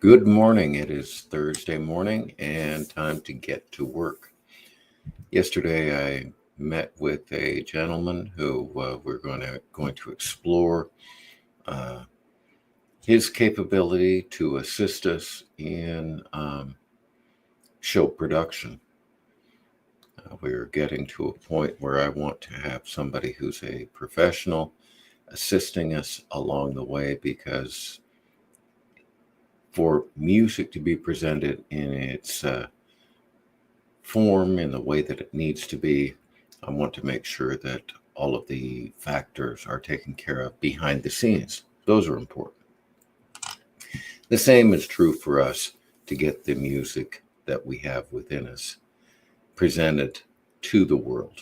Good morning. It is Thursday morning and time to get to work. Yesterday, I met with a gentleman who we're going to explore his capability to assist us in show production. We're getting to a point where I want to have somebody who's a professional assisting us along the way, because for music to be presented in its form in the way that it needs to be, I want to make sure that all of the factors are taken care of behind the scenes. Those are important. The same is true for us to get the music that we have within us presented to the world.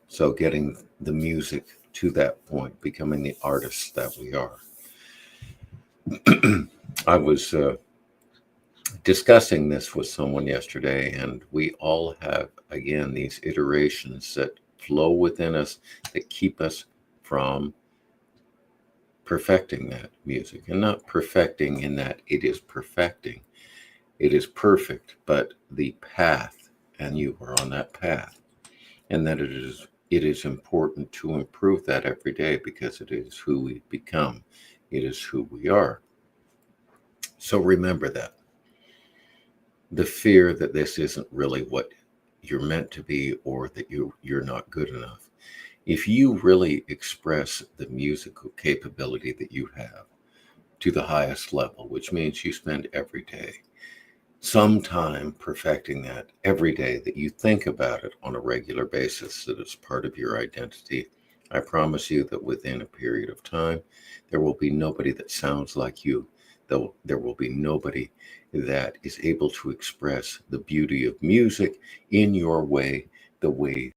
So getting the music to that point, becoming the artists that we are. I was discussing this with someone yesterday, and we all have, again, these iterations that flow within us that keep us from perfecting that music. And not perfecting in that it is perfecting, it is perfect, but the path, and you are on that path, and that it is important to improve that every day, because it is who we become, it is who we are. So remember that. The fear that this isn't really what you're meant to be, or that you're not good enough. If you really express the musical capability that you have to the highest level, which means you spend every day some time perfecting that, every day that you think about it on a regular basis, that it's part of your identity, I promise you that within a period of time, there will be nobody that sounds like you. There will be nobody that is able to express the beauty of music in your way, the way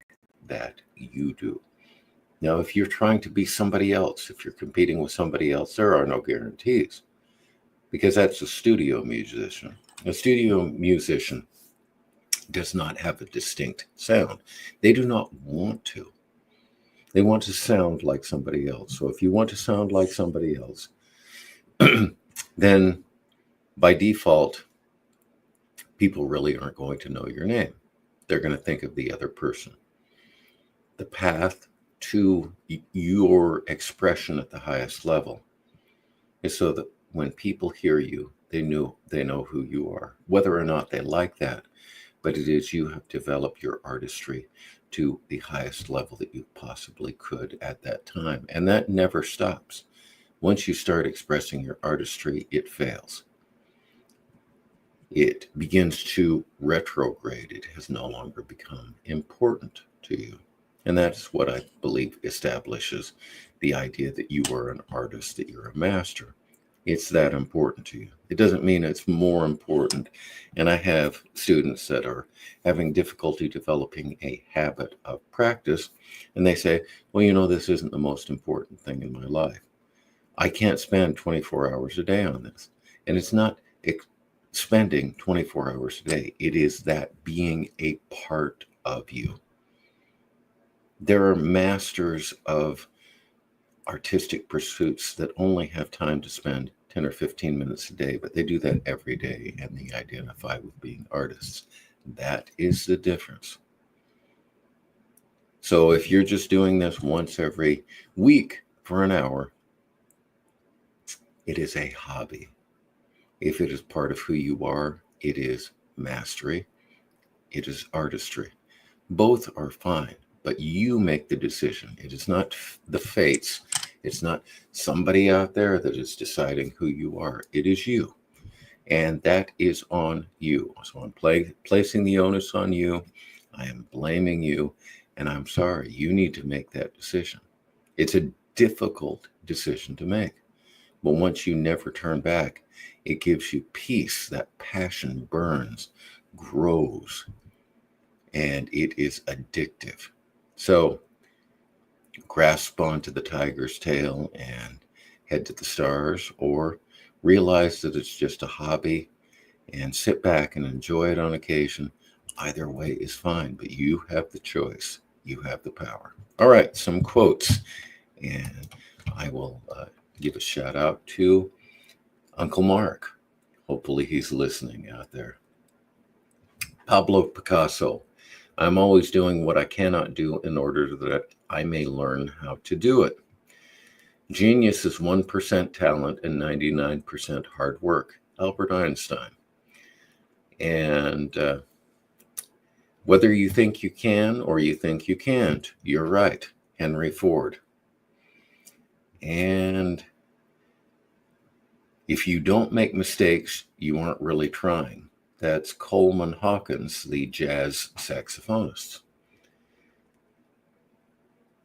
that you do. Now, if you're trying to be somebody else, if you're competing with somebody else, there are no guarantees, because that's a studio musician. A studio musician does not have a distinct sound. They do not want to. They want to sound like somebody else. So if you want to sound like somebody else, then by default, people really aren't going to know your name. They're going to think of the other person. The path to your expression at the highest level is so that when people hear you, they know who you are, whether or not they like that. But it is, you have developed your artistry to the highest level that you possibly could at that time. And that never stops. Once you start expressing your artistry, it fails. It begins to retrograde. It has no longer become important to you. And that's what I believe establishes the idea that you are an artist, that you're a master. It's that important to you. It doesn't mean it's more important. And I have students that are having difficulty developing a habit of practice, and they say, well, this isn't the most important thing in my life. I can't spend 24 hours a day on this. And it's not spending 24 hours a day. It is that being a part of you. There are masters of artistic pursuits that only have time to spend 10 or 15 minutes a day, but they do that every day, and they identify with being artists. That is the difference. So if you're just doing this once every week for an hour, it is a hobby. If it is part of who you are, it is mastery. It is artistry. Both are fine, but you make the decision. It is not the fates. It's not somebody out there that is deciding who you are. It is you. And that is on you. So I'm placing the onus on you. I am blaming you. And I'm sorry. You need to make that decision. It's a difficult decision to make. But once you never turn back, it gives you peace. That passion burns, grows, and it is addictive. So grasp onto the tiger's tail and head to the stars, or realize that it's just a hobby and sit back and enjoy it on occasion. Either way is fine, but you have the choice. You have the power. All right, some quotes, and I will give a shout out to Uncle Mark. Hopefully he's listening out there. Pablo Picasso. I'm always doing what I cannot do in order that I may learn how to do it. Genius is 1% talent and 99% hard work. Albert Einstein. And whether you think you can or you think you can't, you're right. Henry Ford. And if you don't make mistakes, you aren't really trying. That's Coleman Hawkins, the jazz saxophonist.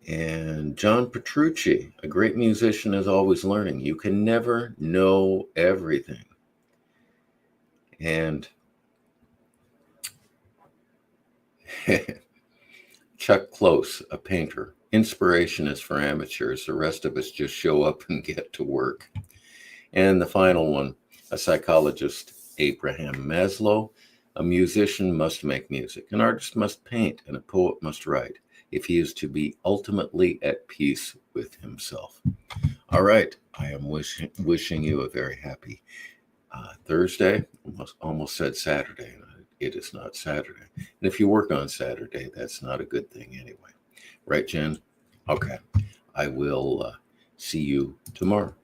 And John Petrucci, a great musician, is always learning. You can never know everything. And Chuck Close, a painter. Inspiration is for amateurs. The rest of us just show up and get to work. And the final one, a psychologist, Abraham Maslow. A musician must make music. An artist must paint, and a poet must write if he is to be ultimately at peace with himself. All right, I am wishing you a very happy Thursday. Almost said Saturday. It is not Saturday. And if you work on Saturday, that's not a good thing anyway. Right, Jen? Okay. I will see you tomorrow.